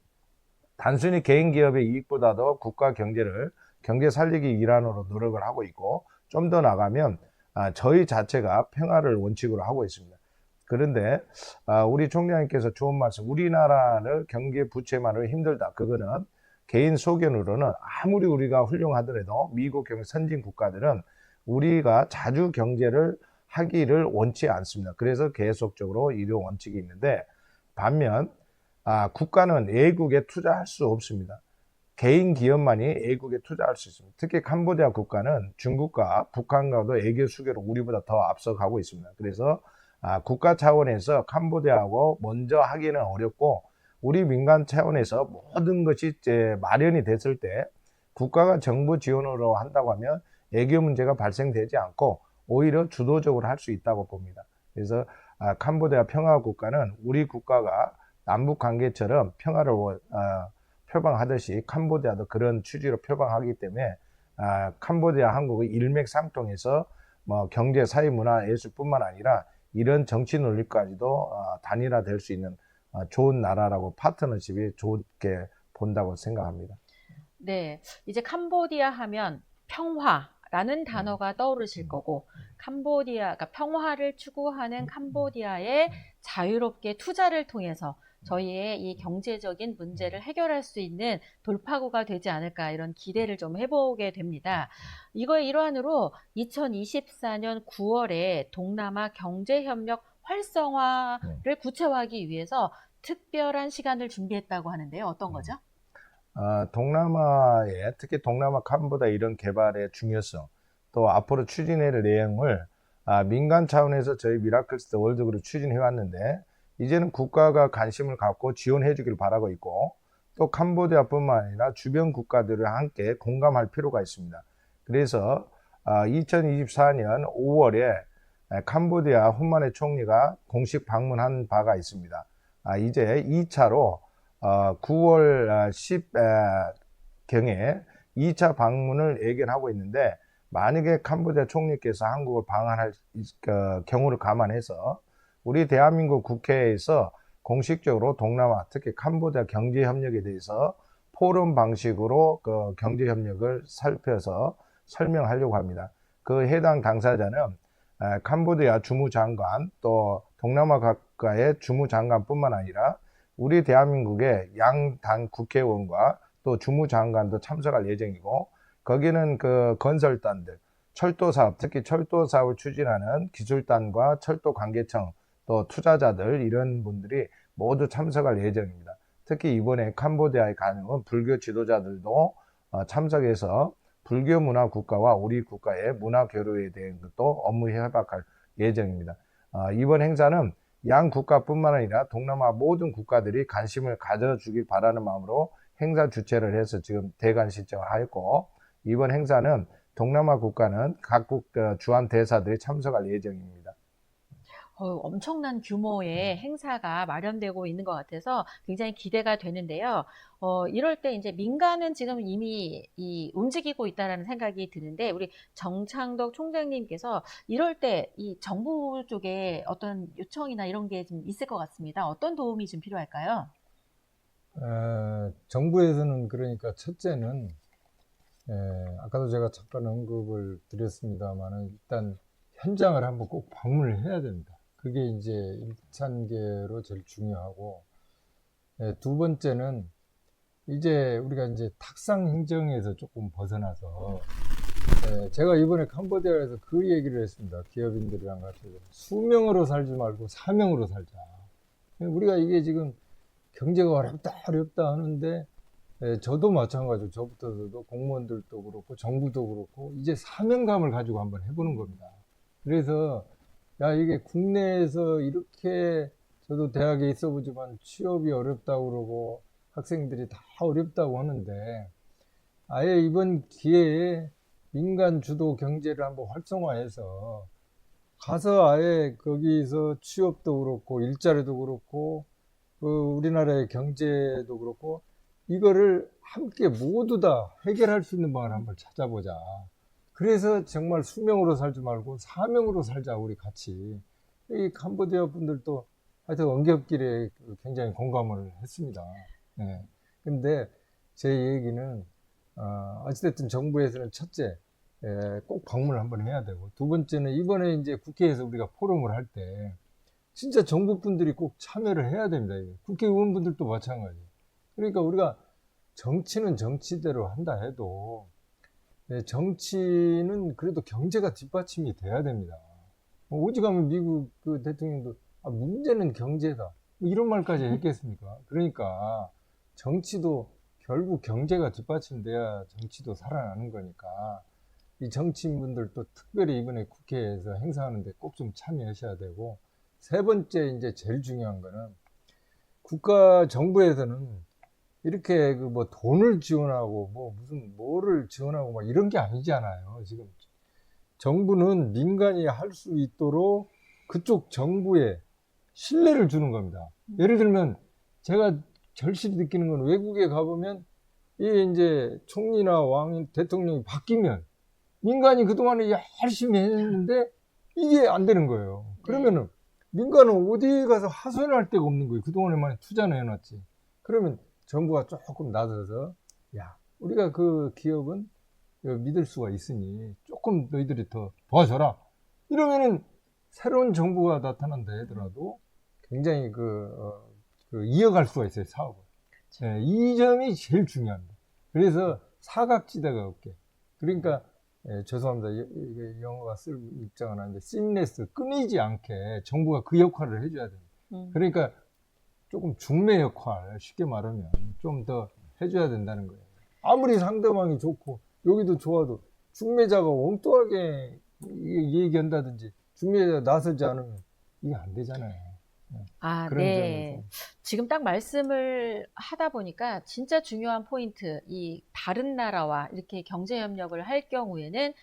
단순히 개인 기업의 이익보다도 국가 경제를 경제 살리기 일환으로 노력을 하고 있고 좀 더 나가면 저희 자체가 평화를 원칙으로 하고 있습니다. 그런데 우리 총장님께서 좋은 말씀, 우리나라를 경제 부채만으로 힘들다. 그거는 개인 소견으로는 아무리 우리가 훌륭하더라도 미국 경 선진 국가들은 우리가 자주 경제를 하기를 원치 않습니다. 그래서 계속적으로 이런 원칙이 있는데 반면 국가는 애국에 투자할 수 없습니다. 개인 기업만이 애국에 투자할 수 있습니다. 특히 캄보디아 국가는 중국과 북한과도 애교 수교로 우리보다 더 앞서가고 있습니다. 그래서 국가 차원에서 캄보디아하고 먼저 하기는 어렵고 우리 민간 차원에서 모든 것이 이제 마련이 됐을 때 국가가 정부 지원으로 한다고 하면 애교 문제가 발생되지 않고 오히려 주도적으로 할 수 있다고 봅니다. 그래서 캄보디아 평화 국가는 우리 국가가 남북 관계처럼 평화를 표방하듯이 캄보디아도 그런 취지로 표방하기 때문에 캄보디아 한국의 일맥상통해서 뭐 경제, 사회, 문화, 예술뿐만 아니라 이런 정치 논리까지도 단일화될 수 있는 좋은 나라라고 파트너십이 좋게 본다고 생각합니다. 네, 이제 캄보디아 하면 평화라는 단어가 떠오르실 거고, 그러니까 평화를 추구하는 캄보디아에 자유롭게 투자를 통해서 저희의 이 경제적인 문제를 해결할 수 있는 돌파구가 되지 않을까 이런 기대를 좀 해보게 됩니다. 이거의 일환으로 2024년 9월에 동남아 경제협력 활성화를 구체화하기 위해서 특별한 시간을 준비했다고 하는데요. 어떤 거죠? 동남아에 특히 동남아 캄보디아 이런 개발의 중요성 또 앞으로 추진할 내용을 민간 차원에서 저희 미라클스 월드그룹 추진해 왔는데 이제는 국가가 관심을 갖고 지원해 주길 바라고 있고 또 캄보디아뿐만 아니라 주변 국가들을 함께 공감할 필요가 있습니다. 그래서 2024년 5월에 캄보디아 훈마네 총리가 공식 방문한 바가 있습니다. 이제 2차로 9월 10경에 2차 방문을 예견하고 있는데 만약에 캄보디아 총리께서 한국을 방한할 경우를 감안해서 우리 대한민국 국회에서 공식적으로 동남아 특히 캄보디아 경제협력에 대해서 포럼 방식으로 그 경제협력을 살펴서 설명하려고 합니다. 그 해당 당사자는 캄보디아 주무장관 또 동남아 국가의 주무장관뿐만 아니라 우리 대한민국의 양당 국회의원과 또 주무장관도 참석할 예정이고 거기는 그 건설단들, 철도사업, 특히 철도사업을 추진하는 기술단과 철도관계청 또 투자자들 이런 분들이 모두 참석할 예정입니다. 특히 이번에 캄보디아에 가는 불교 지도자들도 참석해서 불교 문화 국가와 우리 국가의 문화 교류에 대한 것도 업무 협약할 예정입니다. 이번 행사는 양 국가뿐만 아니라 동남아 모든 국가들이 관심을 가져주길 바라는 마음으로 행사 주최를 해서 지금 대관 신청을 하였고 이번 행사는 동남아 국가는 각국 주한 대사들이 참석할 예정입니다. 엄청난 규모의 행사가 마련되고 있는 것 같아서 굉장히 기대가 되는데요. 이럴 때 이제 민간은 지금 이미 움직이고 있다라는 생각이 드는데 우리 정창덕 총장님께서 이럴 때 이 정부 쪽에 어떤 요청이나 이런 게 좀 있을 것 같습니다. 어떤 도움이 좀 필요할까요? 정부에서는 그러니까 첫째는 아까도 제가 잠깐 언급을 드렸습니다만은 일단 현장을 한번 꼭 방문을 해야 됩니다. 그게 이제 1단계로 제일 중요하고, 두 번째는 이제 우리가 이제 탁상 행정에서 조금 벗어나서, 제가 이번에 캄보디아에서 그 얘기를 했습니다. 기업인들이랑 같이. 수명으로 살지 말고 사명으로 살자. 우리가 이게 지금 경제가 어렵다 하는데, 저도 마찬가지로 저부터도 공무원들도 그렇고 정부도 그렇고 이제 사명감을 가지고 한번 해보는 겁니다. 그래서 이게 국내에서 이렇게 저도 대학에 있어 보지만 취업이 어렵다고 그러고 학생들이 다 어렵다고 하는데 아예 이번 기회에 민간 주도 경제를 한번 활성화해서 가서 아예 거기서 취업도 그렇고 일자리도 그렇고 우리나라의 경제도 그렇고 이거를 함께 모두 다 해결할 수 있는 방안을 한번 찾아보자. 그래서 정말 수명으로 살지 말고 사명으로 살자, 우리 같이. 이 캄보디아 분들도 하여튼 언급길에 굉장히 공감을 했습니다. 예. 근데 제 얘기는, 어찌됐든 정부에서는 첫째, 꼭 방문을 한번 해야 되고, 두 번째는 이번에 이제 국회에서 우리가 포럼을 할 때, 진짜 정부 분들이 꼭 참여를 해야 됩니다. 국회의원분들도 마찬가지예요. 그러니까 우리가 정치는 정치대로 한다 해도, 정치는 그래도 경제가 뒷받침이 돼야 됩니다. 오직하면 미국 그 대통령도 문제는 경제다, 뭐 이런 말까지 했겠습니까? 그러니까 정치도 결국 경제가 뒷받침돼야 정치도 살아나는 거니까 이 정치인분들도 특별히 이번에 국회에서 행사하는데 꼭 좀 참여하셔야 되고, 세 번째 이제 제일 중요한 거는 국가 정부에서는 이렇게 그 뭐 돈을 지원하고 뭐 무슨 뭐를 지원하고 막 이런 게 아니잖아요. 지금 정부는 민간이 할 수 있도록 그쪽 정부에 신뢰를 주는 겁니다. 예를 들면 제가 절실히 느끼는 건, 외국에 가보면 이게 이제 총리나 왕 대통령이 바뀌면 민간이 그동안에 열심히 했는데 이게 안 되는 거예요. 그러면은 민간은 어디 가서 하소연할 데가 없는 거예요. 그동안에 많이 투자는 해놨지. 그러면 정부가 조금 나서서, 야, 우리가 그 기업은 믿을 수가 있으니 조금 너희들이 더 도와줘라, 이러면은 새로운 정부가 나타난다 하더라도 굉장히 이어갈 수가 있어요, 사업을. 네, 이 점이 제일 중요합니다. 그래서 사각지대가 없게. 그러니까 죄송합니다. 이게 영어가 쓸 입장은 아닌데, seamless, 끊이지 않게 정부가 그 역할을 해줘야 됩니다. 그러니까 조금 중매 역할, 쉽게 말하면 좀 더 해줘야 된다는 거예요. 아무리 상대방이 좋고 여기도 좋아도 중매자가 엉뚱하게 얘기한다든지 중매자가 나서지 않으면 이게 안 되잖아요. 그런 네. 점에서. 지금 딱 말씀을 하다 보니까 진짜 중요한 포인트, 이 다른 나라와 이렇게 경제 협력을 할 경우에는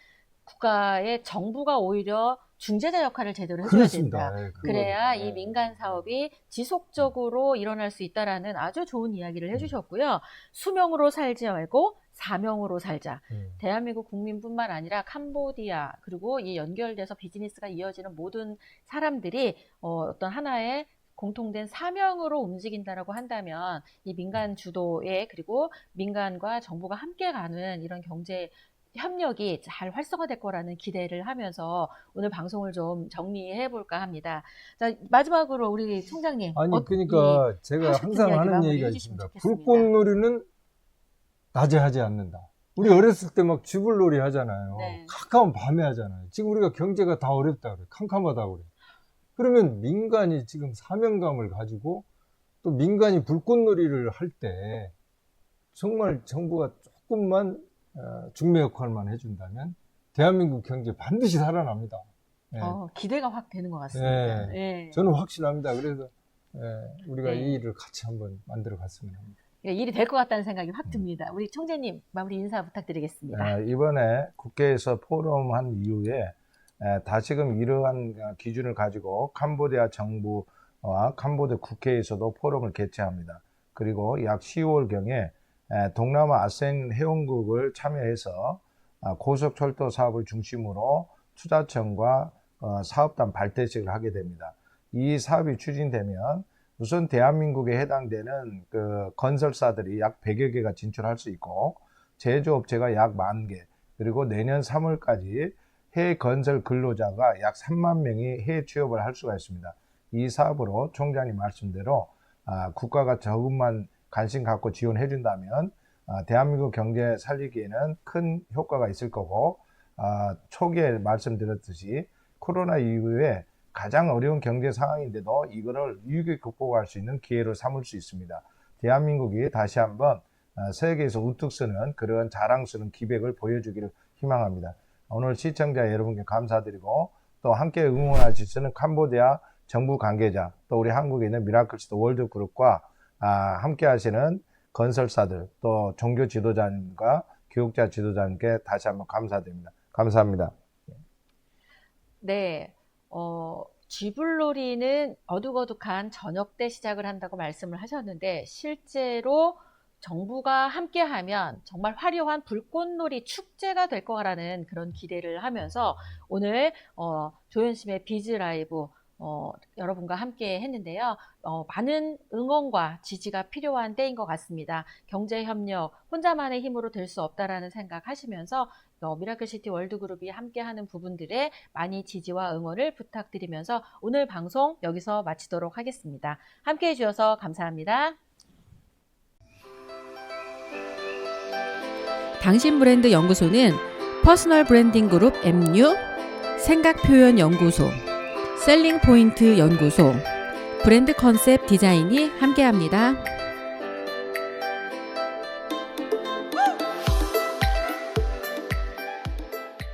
국가의 정부가 오히려 중재자 역할을 제대로 해줘야 그렇습니다. 된다. 예, 그래야 그거는. 이 민간 사업이 지속적으로 일어날 수 있다라는 아주 좋은 이야기를 해주셨고요. 수명으로 살지 말고 사명으로 살자. 대한민국 국민뿐만 아니라 캄보디아, 그리고 이 연결돼서 비즈니스가 이어지는 모든 사람들이 어떤 하나의 공통된 사명으로 움직인다라고 한다면, 이 민간 주도의, 그리고 민간과 정부가 함께 가는 이런 경제 협력이 잘 활성화될 거라는 기대를 하면서 오늘 방송을 좀 정리해 볼까 합니다. 자, 마지막으로 우리 총장님. 아니, 그러니까 제가 하고 싶은 항상 이야기 하는 마무리 얘기가 해주시면 있습니다. 좋겠습니다. 불꽃놀이는 낮에 하지 않는다. 우리 어렸을 때 막 쥐불놀이 하잖아요. 네. 가까운 밤에 하잖아요. 지금 우리가 경제가 다 어렵다 그래. 캄캄하다 그래. 그러면 민간이 지금 사명감을 가지고 또 민간이 불꽃놀이를 할 때 정말 정부가 조금만 중매 역할만 해준다면 대한민국 경제 반드시 살아납니다. 예. 기대가 확 되는 것 같습니다. 예. 예. 저는 확신합니다. 그래서 우리가 네. 이 일을 같이 한번 만들어 갔으면 합니다. 예, 일이 될 것 같다는 생각이 확 듭니다. 우리 총재님 마무리 인사 부탁드리겠습니다. 이번에 국회에서 포럼한 이후에 다시금 이러한 기준을 가지고 캄보디아 정부와 캄보디아 국회에서도 포럼을 개최합니다. 그리고 약 10월경에 동남아 아세안 회원국을 참여해서 고속철도 사업을 중심으로 투자청과 사업단 발대식을 하게 됩니다. 이 사업이 추진되면 우선 대한민국에 해당되는 그 건설사들이 약 100여 개가 진출할 수 있고, 제조업체가 약 10,000개, 그리고 내년 3월까지 해외 건설 근로자가 약 3만 명이 해외 취업을 할 수가 있습니다. 이 사업으로 총장님 말씀대로 국가가 조금만 관심 갖고 지원해 준다면 대한민국 경제 살리기에는 큰 효과가 있을 거고, 초기에 말씀드렸듯이 코로나 이후에 가장 어려운 경제 상황인데도 이거를 위기 극복할 수 있는 기회로 삼을 수 있습니다. 대한민국이 다시 한번 세계에서 우뚝 서는 그런 자랑스러운 기백을 보여주기를 희망합니다. 오늘 시청자 여러분께 감사드리고, 또 함께 응원하실 수 있는 캄보디아 정부 관계자, 또 우리 한국에 있는 미라클시도 월드그룹과 함께 하시는 건설사들, 또 종교 지도자님과 교육자 지도자님께 다시 한번 감사드립니다. 감사합니다. 네. 쥐불놀이는 어둑어둑한 저녁 때 시작을 한다고 말씀을 하셨는데, 실제로 정부가 함께하면 정말 화려한 불꽃놀이 축제가 될 거라는 그런 기대를 하면서 오늘 조현심의 비즈 라이브 여러분과 함께 했는데요. 많은 응원과 지지가 필요한 때인 것 같습니다. 경제협력, 혼자만의 힘으로 될 수 없다라는 생각하시면서 미라클시티 월드그룹이 함께하는 부분들에 많이 지지와 응원을 부탁드리면서 오늘 방송 여기서 마치도록 하겠습니다. 함께해 주셔서 감사합니다. 당신 브랜드 연구소는 퍼스널 브랜딩 그룹 MU, 생각표현 연구소, 셀링 포인트 연구소, 브랜드 컨셉 디자인이 함께합니다.